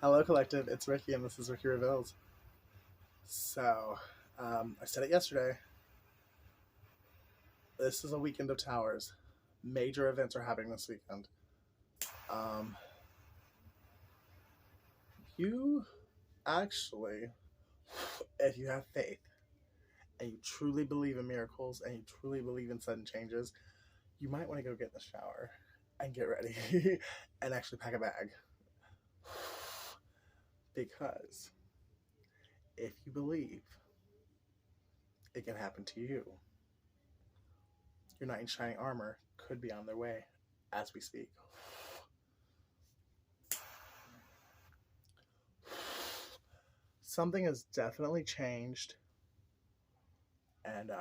Hello, Collective. It's Ricky, and this is Ricky Reveals. I said it yesterday. This is a weekend of towers. Major events are happening this weekend. Um, you actually, if you have faith and you truly believe in miracles and you truly believe in sudden changes, you might want to go get in the shower and get ready and actually pack a bag. Because if you believe, it can happen to you. Your knight in shining armor could be on their way as we speak. Something has definitely changed, and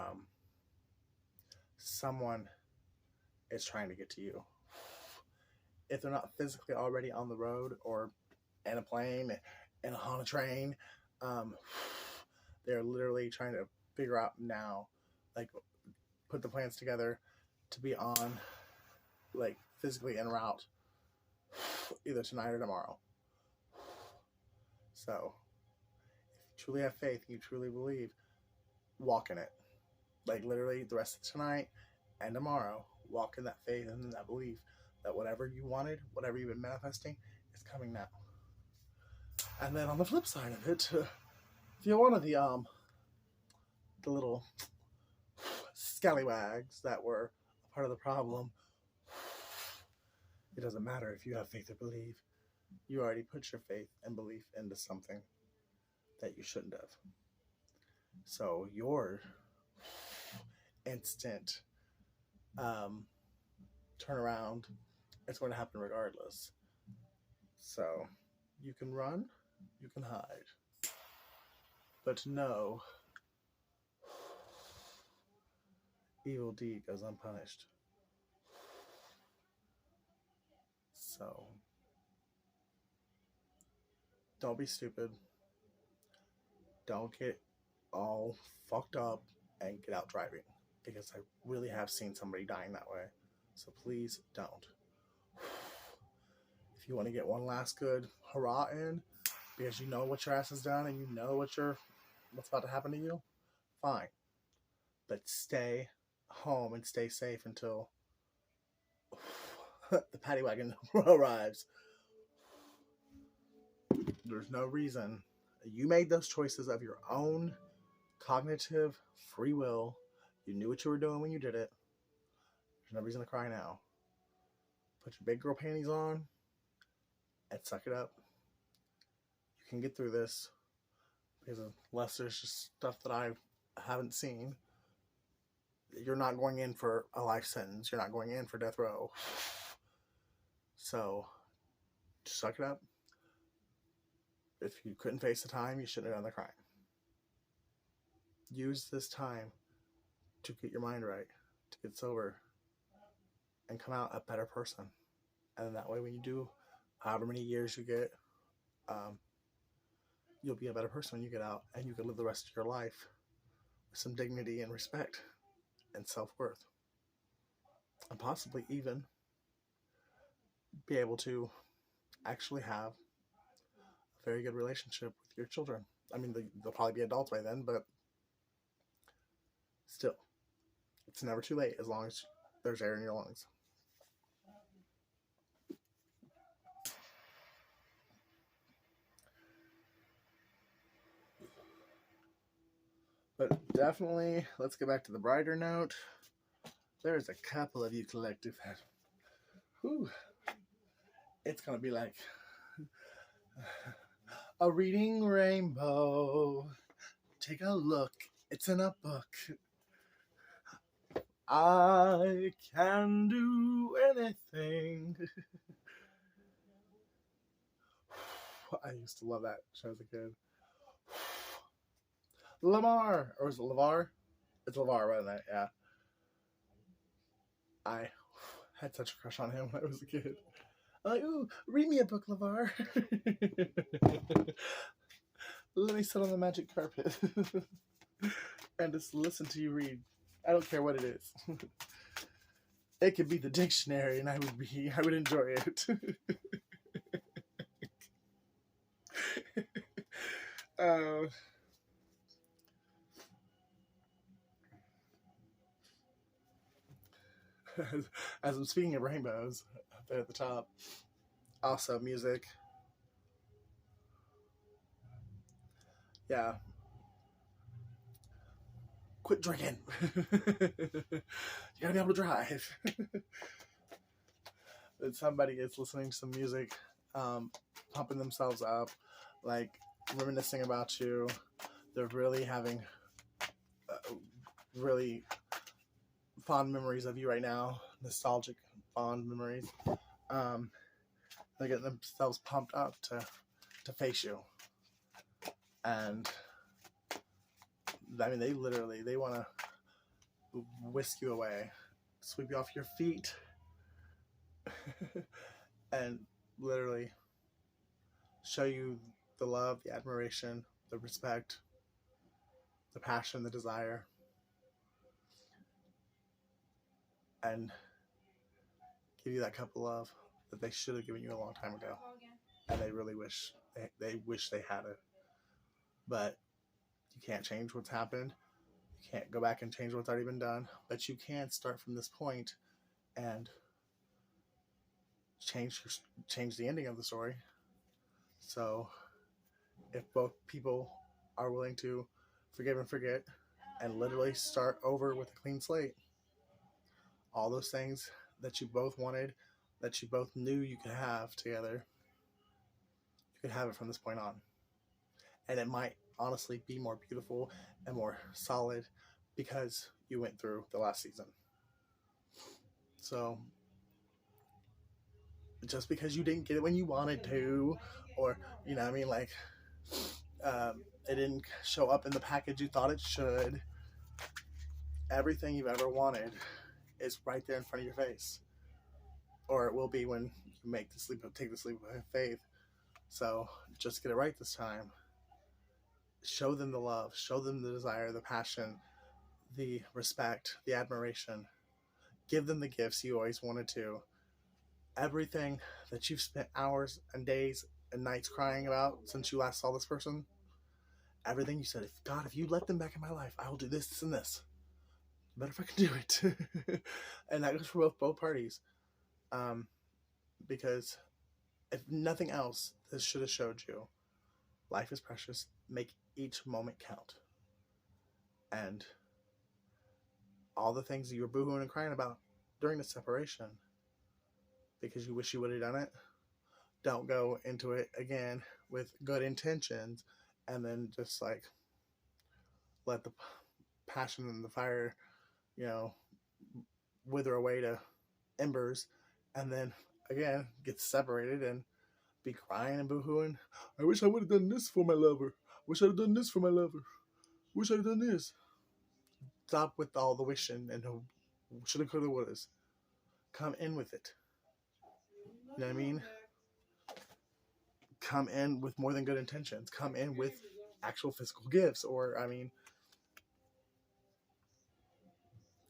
someone is trying to get to you. If they're not physically already on the road or in a plane, on a train, um, they're literally trying to figure out now, like, put the plans together to be on, like, physically en route, either tonight or tomorrow. So, if you truly have faith and you truly believe, walk in it. Like, literally, the rest of tonight and tomorrow, walk in that faith and in that belief that whatever you wanted, whatever you've been manifesting, is coming now. And then on the flip side of it, if you're one of the little scallywags that were a part of the problem, it doesn't matter if you have faith or believe. You already put your faith and belief into something that you shouldn't have. So your instant turnaround is going to happen regardless. So you can run, you can hide, but no evil deed goes unpunished. So don't be stupid. Don't get all fucked up and get out driving, because I really have seen somebody dying that way. So please don't. If you want to get one last good hurrah in, because you know what your ass has done and you know what's about to happen to you, fine. But stay home and stay safe until the paddy wagon arrives. There's no reason. You made those choices of your own cognitive free will. You knew what you were doing when you did it. There's no reason to cry now. Put your big girl panties on and suck it up. You can get through this, because unless there's just stuff that I haven't seen, you're not going in for a life sentence. You're not going in for death row. So just suck it up. If you couldn't face the time, you shouldn't have done the crime. Use this time to get your mind right, to get sober, and come out a better person. And then that way, when you do, however many years you get, you'll be a better person when you get out, and you can live the rest of your life with some dignity and respect and self-worth, and possibly even be able to actually have a very good relationship with your children. I mean, they'll probably be adults by then, but still, it's never too late as long as there's air in your lungs. But definitely, let's get back to the brighter note. There's a couple of you collective that, whew, it's going to be like a reading rainbow. Take a look. It's in a book. I can do anything. I used to love that show as a kid. Lamar, or is it LeVar? It's LeVar, wasn't it? Yeah. I had such a crush on him when I was a kid. I'm like, ooh, read me a book, LeVar. Let me sit on the magic carpet and just listen to you read. I don't care what it is. It could be the dictionary, and I would enjoy it. uh, as I'm speaking of rainbows, up there at the top, also music. Yeah, quit drinking. You gotta be able to drive. That somebody is listening to some music, pumping themselves up, like reminiscing about you. They're really having really fond memories of you right now, nostalgic fond memories. Um, they're getting themselves pumped up to face you, and I mean, they want to whisk you away, sweep you off your feet, and literally show you the love, the admiration, the respect, the passion, the desire, and give you that cup of love that they should have given you a long time ago, and they really wish they wish they had it, but you can't change what's happened. You can't go back and change what's already been done, but you can start from this point and change the ending of the story. So if both people are willing to forgive and forget and literally start over with a clean slate, all those things that you both wanted, that you both knew you could have together, you could have it from this point on. And it might honestly be more beautiful and more solid because you went through the last season. So just because you didn't get it when you wanted to, or you know what I mean, like it didn't show up in the package you thought it should, everything you've ever wanted is right there in front of your face, or it will be when you take the leap of faith. So just get it right this time. Show them the love, show them the desire, the passion, the respect, the admiration. Give them the gifts you always wanted to. Everything that you've spent hours and days and nights crying about since you last saw this person. Everything you said, if you let them back in my life, I will do this, this, and this. Better if I can do it. And that goes for both parties. Because if nothing else, this should have showed you life is precious. Make each moment count. And all the things that you were boohooing and crying about during the separation because you wish you would have done it, don't go into it again with good intentions and then just like let the passion and the fire, wither away to embers, and then again get separated and be crying and boohooing. I wish I would have done this for my lover. Wish I'd have done this for my lover. Wish I'd have done this. Stop with all the wishing and shoulda, coulda, wouldas. Come in with it. You know what I mean? Come in with more than good intentions. Come in with actual physical gifts, or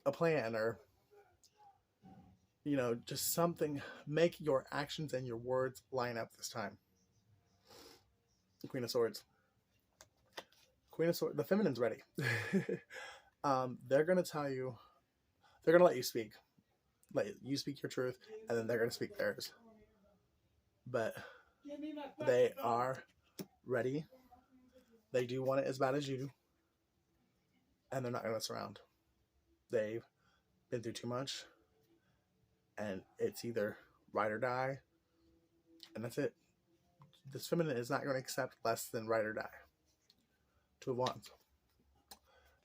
a plan, or just something. Make your actions and your words line up this time. Queen of Swords. The feminine's ready. They're going to tell you, they're going to let you speak. Let you speak your truth, and then they're going to speak theirs. But they are ready. They do want it as bad as you do. And they're not going to mess around. They've been through too much. And it's either ride or die. And that's it. This feminine is not going to accept less than ride or die. Two of Wands.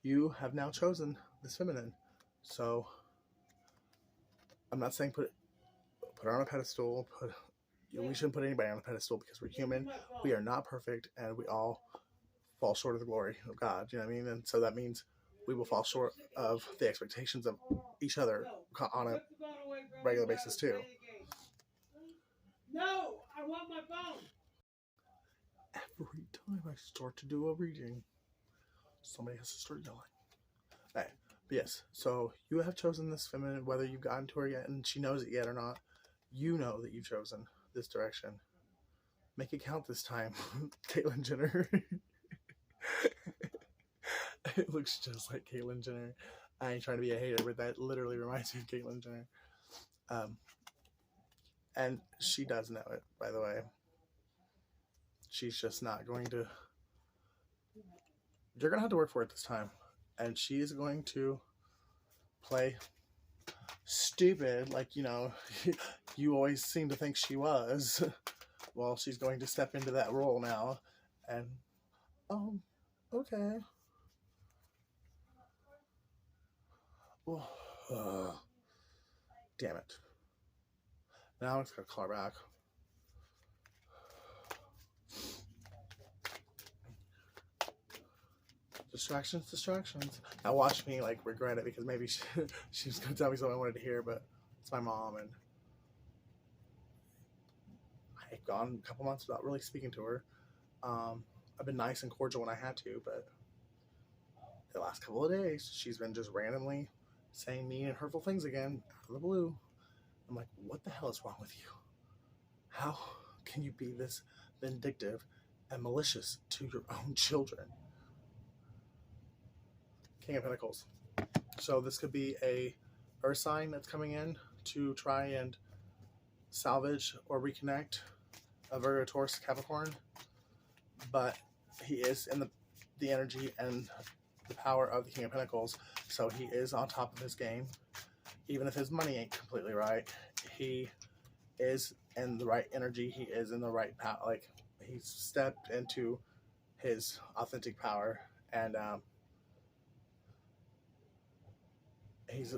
You have now chosen this feminine. So I'm not saying put her on a pedestal. We shouldn't put anybody on a pedestal because we're human. We are not perfect, and we all fall short of the glory of God. You know what I mean? And so that means we will fall short of the expectations of each other on a regular basis too. No, I want my phone. Every time I start to do a reading, somebody has to start yelling. Right. But yes, so you have chosen this feminine, whether you've gotten to her yet and she knows it yet or not. You know that you've chosen this direction. Make it count this time, Caitlyn Jenner. It looks just like Caitlyn Jenner. I ain't trying to be a hater, but that literally reminds me of Caitlyn Jenner. And she does know it, by the way. She's just not going to. You're going to have to work for it this time. And she is going to play stupid, like, you know, you always seem to think she was. Well, she's going to step into that role now. And, okay. Oh, damn it. Now it's got to call her back. Distractions. Now watch me like regret it because maybe she was gonna tell me something I wanted to hear, but it's my mom and I've gone a couple months without really speaking to her. I've been nice and cordial when I had to, but the last couple of days she's been just randomly saying mean and hurtful things again out of the blue. I'm like, what the hell is wrong with you? How can you be this vindictive and malicious to your own children? King of Pentacles. So this could be a earth sign that's coming in to try and salvage or reconnect a Virgo, Taurus, Capricorn. But he is in the energy and the power of the King of Pentacles. So he is on top of his game. Even if his money ain't completely right, he is in the right energy. He is in the right power. Like, he's stepped into his authentic power. And, he's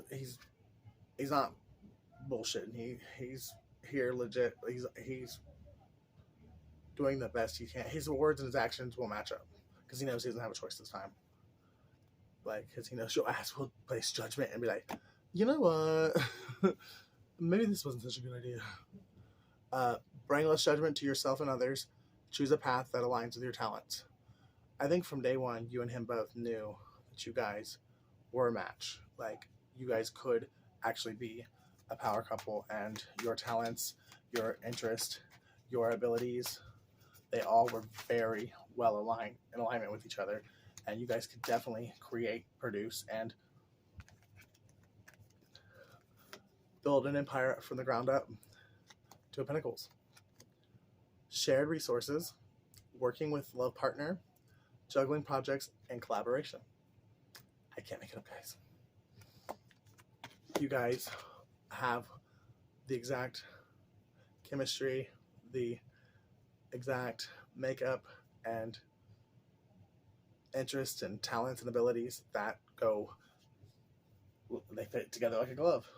not bullshitting. He's here legit. He's doing the best he can. His words and his actions will match up because he knows he doesn't have a choice this time. Like, because he knows your ass will place judgment and be like, you know what? Maybe this wasn't such a good idea. Bring less judgment to yourself and others. Choose a path that aligns with your talents. I think from day one, you and him both knew that you guys were a match. Like, you guys could actually be a power couple, and your talents, your interest, your abilities, they all were very well aligned, in alignment with each other, and you guys could definitely create, produce, and build an empire from the ground up to a Pentacles. Shared resources, working with love partner, juggling projects, and collaboration. I can't make it up, guys. You guys have the exact chemistry, the exact makeup and interest and talents and abilities that they fit together like a glove.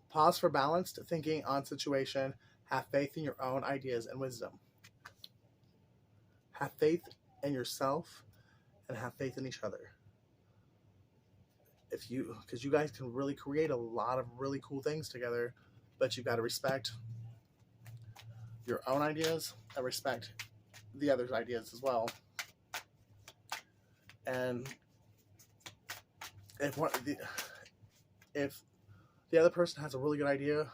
Pause for balanced thinking on situation. Have faith in your own ideas and wisdom. Have faith in yourself and have faith in each other. Because you guys can really create a lot of really cool things together, but you've got to respect your own ideas and respect the other's ideas as well. And if the other person has a really good idea,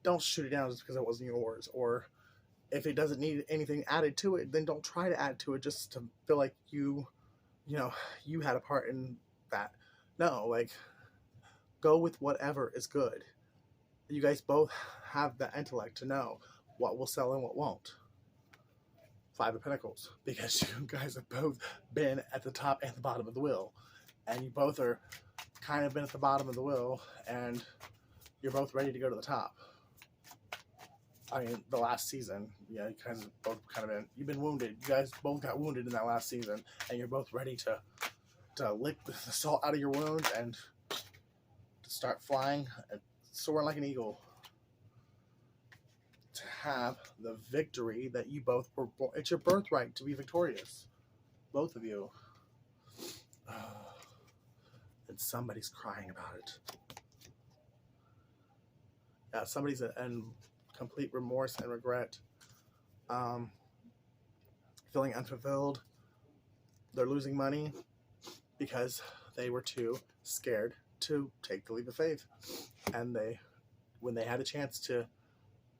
don't shoot it down just because it wasn't yours. Or if it doesn't need anything added to it, then don't try to add to it just to feel like you had a part in that. No, like, go with whatever is good. You guys both have the intellect to know what will sell and what won't. Five of Pentacles, because you guys have both been at the top and the bottom of the wheel, and you both are kind of been at the bottom of the wheel, and you're both ready to go to the top. I mean, the last season, you guys have both you've been wounded. You guys both got wounded in that last season, and you're both ready to lick the salt out of your wounds and to start flying and soaring like an eagle. To have the victory that you both were born. It's your birthright to be victorious. Both of you. And somebody's crying about it. Yeah, somebody's in complete remorse and regret. Feeling unfulfilled. They're losing money because they were too scared to take the leap of faith. And when they had a chance to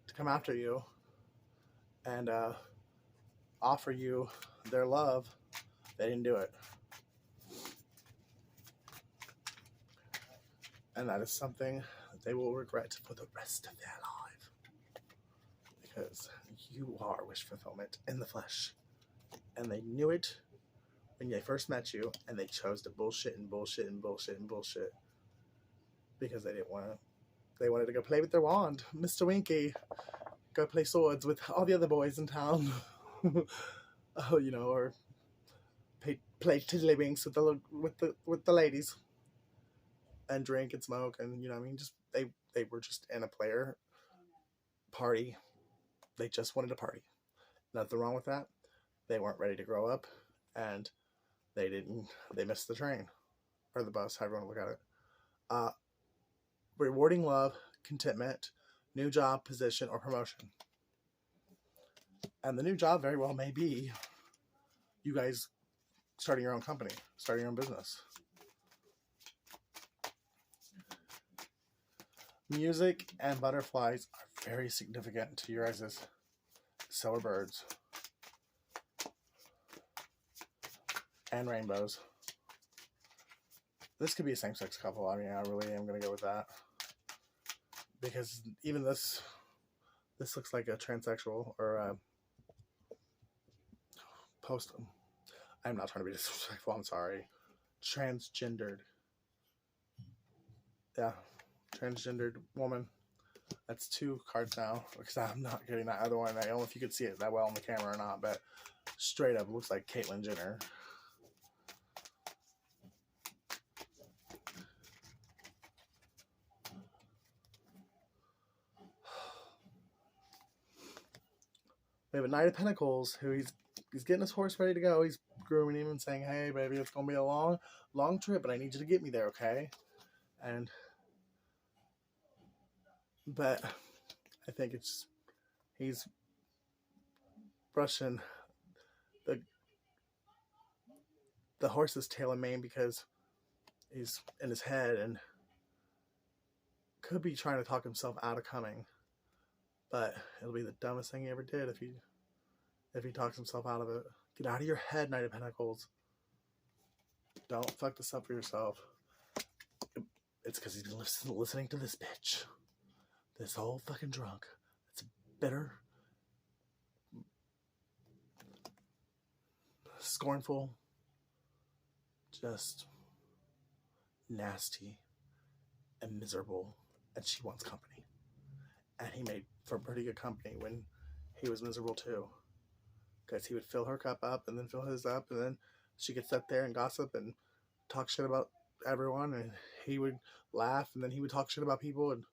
to come after you and offer you their love, they didn't do it. And that is something that they will regret for the rest of their life. Because you are wish fulfillment in the flesh. And they knew it when they first met you, and they chose to bullshit and bullshit and bullshit and bullshit. Because they didn't want to. They wanted to go play with their wand. Mr. Winky, go play swords with all the other boys in town. Oh, you know, or play tiddlywinks with the ladies. And drink and smoke, and you know, I mean, just they were just in a player party. They just wanted to party. Nothing wrong with that. They weren't ready to grow up, and they missed the train or the bus, however you want to look at it. Rewarding love, contentment, new job, position, or promotion. And the new job very well may be you guys starting your own company, starting your own business. Music and butterflies are very significant to your guys'. So are birds. And rainbows. This could be a same-sex couple. I mean, I really am going to go with that. Because even this looks like a transsexual or a post. I'm not trying to be disrespectful. I'm sorry. Transgendered. Yeah. Transgendered woman. That's 2 cards now. Because I'm not getting that other one. I don't know if you could see it that well on the camera or not. But straight up looks like Caitlyn Jenner. We have a Knight of Pentacles who he's getting his horse ready to go. He's grooming him and saying, "Hey, baby, it's gonna be a long trip, but I need you to get me there, okay?" But I think he's brushing the horse's tail and mane because he's in his head and could be trying to talk himself out of coming. But it'll be the dumbest thing he ever did if he talks himself out of it. Get out of your head, Knight of Pentacles. Don't fuck this up for yourself. It's because he's been listening to this bitch. This whole fucking drunk. It's bitter. Scornful. Just nasty and miserable. And she wants company. And he made for pretty good company when he was miserable too. Because he would fill her cup up and then fill his up, and then she could sit there and gossip and talk shit about everyone, and he would laugh, and then he would talk shit about people, and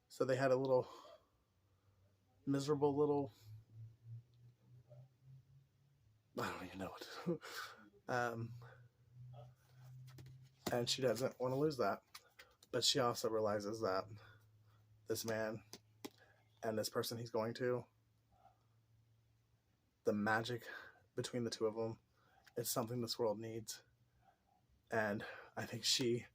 so they had a little miserable little, I don't even know what. And she doesn't want to lose that, but she also realizes that this man and this person he's going to, the magic between the two of them is something this world needs. And I think she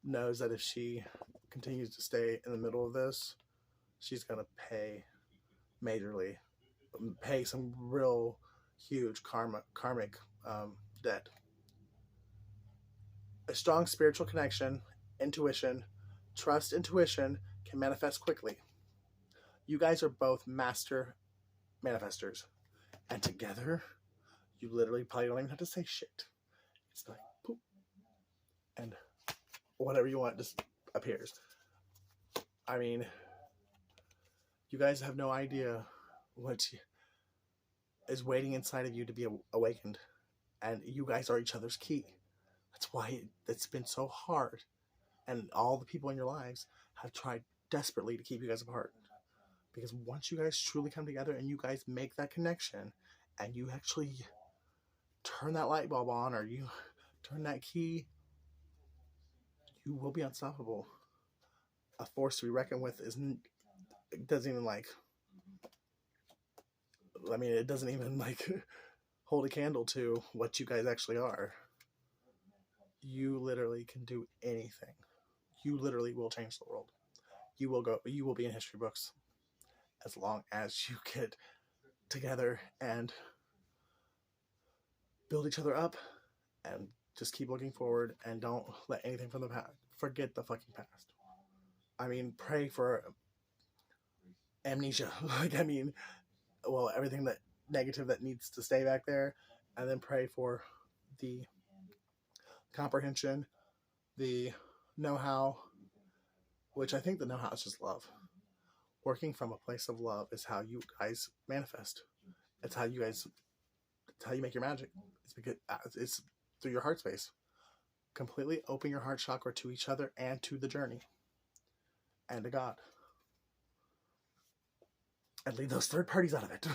knows that if she continues to stay in the middle of this, she's going to pay majorly, pay some real huge karmic debt. A strong spiritual connection, intuition, trust intuition can manifest quickly. You guys are both master manifestors. And together, you literally probably don't even have to say shit. It's like, poop. And whatever you want just appears. I mean, you guys have no idea what is waiting inside of you to be awakened. And you guys are each other's key. That's why it's been so hard. And all the people in your lives have tried desperately to keep you guys apart. Because once you guys truly come together and you guys make that connection and you actually turn that light bulb on or you turn that key, you will be unstoppable. A force to be reckoned with it doesn't even it doesn't even hold a candle to what you guys actually are. You literally can do anything. You literally will change the world. You will be in history books. as long as you get together and build each other up and just keep looking forward and don't let anything from the past, forget the fucking past. I mean, pray for amnesia. Like, I mean, well, everything that negative that needs to stay back there, and then pray for the comprehension, the know-how, which I think the know-how is just love. Working from a place of love is how you guys manifest. It's how you guys, it's how you make your magic. It's because it's through your heart space. Completely open your heart chakra to each other and to the journey and to God. And leave those third parties out of it.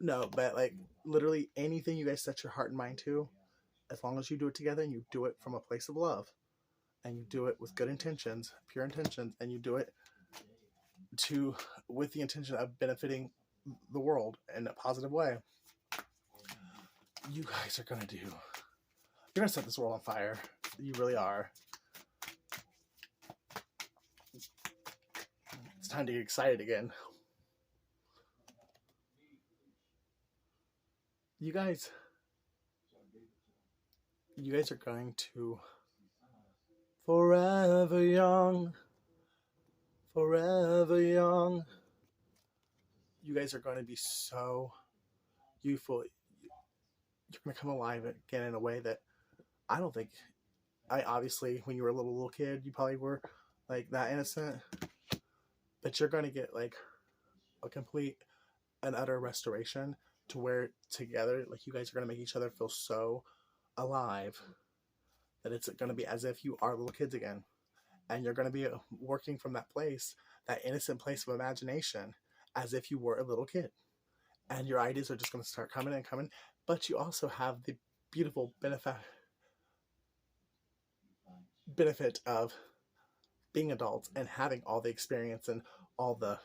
No, but like literally anything you guys set your heart and mind to, as long as you do it together and you do it from a place of love and you do it with good intentions, pure intentions, and you do it with the intention of benefiting the world in a positive way, you guys are going to you're going to set this world on fire. You really are. It's time to get excited again. You guys are going to forever young. Forever young. You guys are going to be so youthful. You're going to come alive again in a way that I don't think. Obviously, when you were a little kid, you probably were like that innocent. But you're going to get like a complete and utter restoration to where together, like you guys are going to make each other feel so alive that it's going to be as if you are little kids again. And you're going to be working from that place, that innocent place of imagination, as if you were a little kid. And your ideas are just going to start coming and coming. But you also have the beautiful benefit of being adults and having all the experience and all the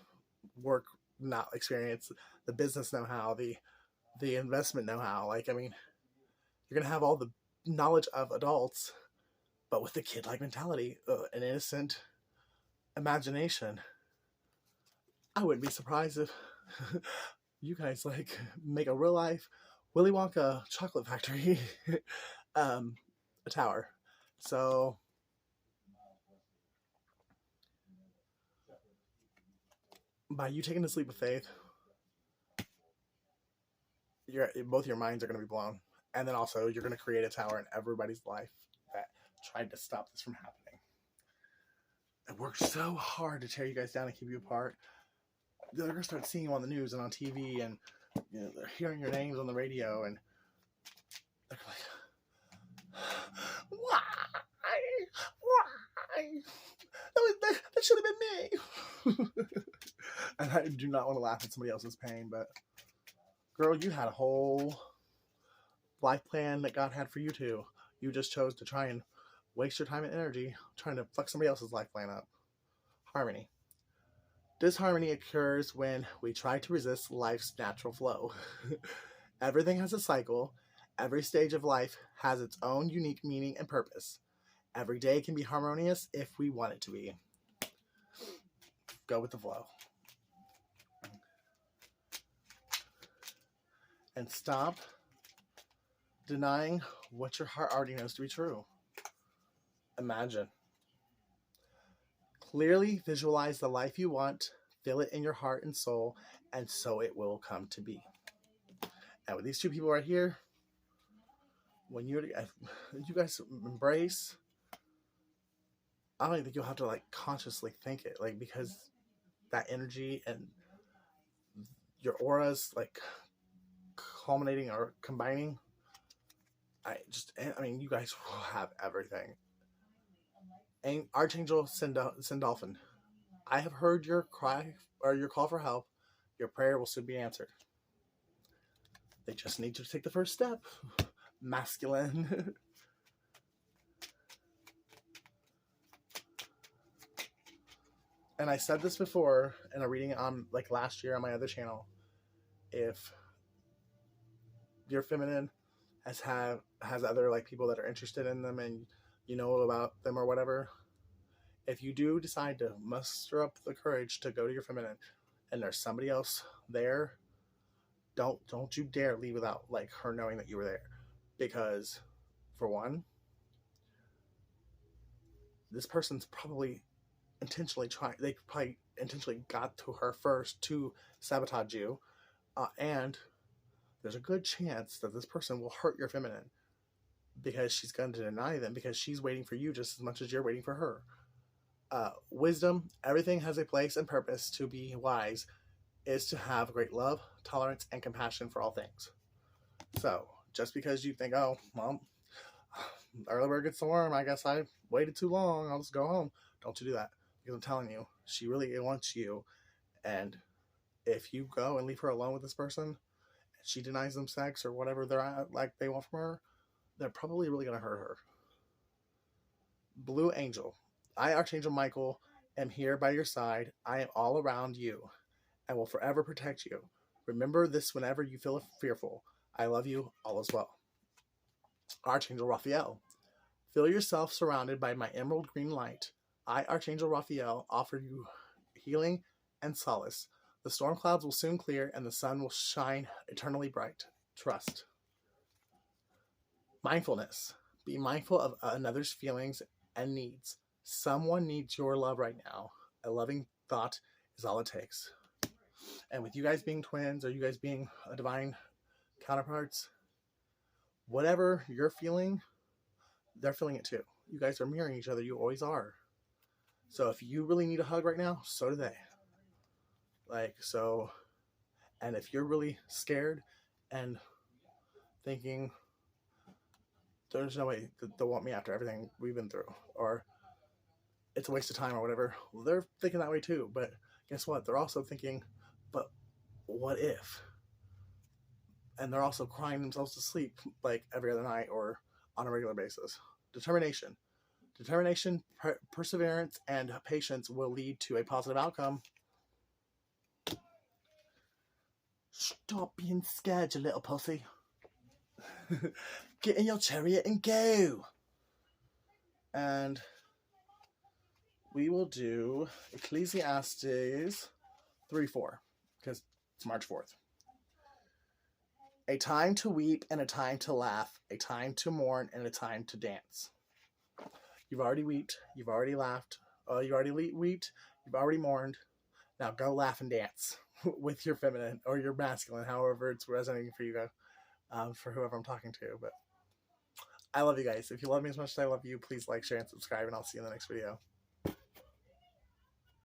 work, not experience, the business know-how, the investment know-how. Like, I mean, you're going to have all the knowledge of adults, but with the kid-like mentality, an innocent imagination. I wouldn't be surprised if you guys like make a real life Willy Wonka chocolate factory, a tower. So by you taking this leap of faith, both your minds are going to be blown, and then also you're going to create a tower in everybody's life that tried to stop this from happening. It worked so hard to tear you guys down and keep you apart. They're going to start seeing you on the news and on TV, and they're hearing your names on the radio, and they're like, why? That should have been me. And I do not want to laugh at somebody else's pain, but girl, you had a whole life plan that God had for you too. You just chose to try and waste your time and energy trying to fuck somebody else's life plan up. Harmony. Disharmony occurs when we try to resist life's natural flow. Everything has a cycle. Every stage of life has its own unique meaning and purpose. Every day can be harmonious if we want it to be. Go with the flow. And stop denying what your heart already knows to be true. Imagine. Clearly visualize the life you want, feel it in your heart and soul, and so it will come to be. And with these two people right here, when you guys embrace, I don't even think you'll have to like consciously think it, like, because that energy and your auras like culminating or combining, I mean, you guys will have everything. And Archangel Sindolphin, I have heard your cry or your call for help. Your prayer will soon be answered. They just need to take the first step. Masculine. And I said this before in a reading on like last year on my other channel. If your feminine has other like people that are interested in them and you know about them or whatever, if you do decide to muster up the courage to go to your feminine and there's somebody else there, don't you dare leave without like her knowing that you were there. Because for one, this person's probably intentionally trying, they probably intentionally got to her first to sabotage you. And there's a good chance that this person will hurt your feminine because she's going to deny them because she's waiting for you just as much as you're waiting for her. Wisdom, everything has a place and purpose. To be wise is to have great love, tolerance, and compassion for all things. So just because you think, oh, well, early bird gets the worm, I guess I waited too long, I'll just go home. Don't you do that. Because I'm telling you, she really wants you. And if you go and leave her alone with this person, and she denies them sex or whatever they're at, like they want from her, they're probably really going to hurt her. Blue Angel. I, Archangel Michael, am here by your side. I am all around you and will forever protect you. Remember this whenever you feel fearful. I love you. All is well. Archangel Raphael. Feel yourself surrounded by my emerald green light. I, Archangel Raphael, offer you healing and solace. The storm clouds will soon clear and the sun will shine eternally bright. Trust. Mindfulness. Be mindful of another's feelings and needs. Someone needs your love right now. A loving thought is all it takes. And with you guys being twins or you guys being divine counterparts, whatever you're feeling, they're feeling it too. You guys are mirroring each other. You always are. So if you really need a hug right now, so do they. Like, so, and if you're really scared and thinking, there's no way they'll want me after everything we've been through, or it's a waste of time or whatever, well, they're thinking that way too. But guess what? They're also thinking, but what if? And they're also crying themselves to sleep like every other night or on a regular basis. Determination. Determination, perseverance, and patience will lead to a positive outcome. Stop being scared, you little pussy. Get in your chariot and go. And we will do Ecclesiastes 3:4 because it's March 4th. A time to weep and a time to laugh, a time to mourn and a time to dance. You've already wept, you've already laughed, you've already wept, you've already mourned. Now go laugh and dance with your feminine or your masculine, however it's resonating for you guys, for whoever I'm talking to. But I love you guys. If you love me as much as I love you, please like, share, and subscribe, and I'll see you in the next video.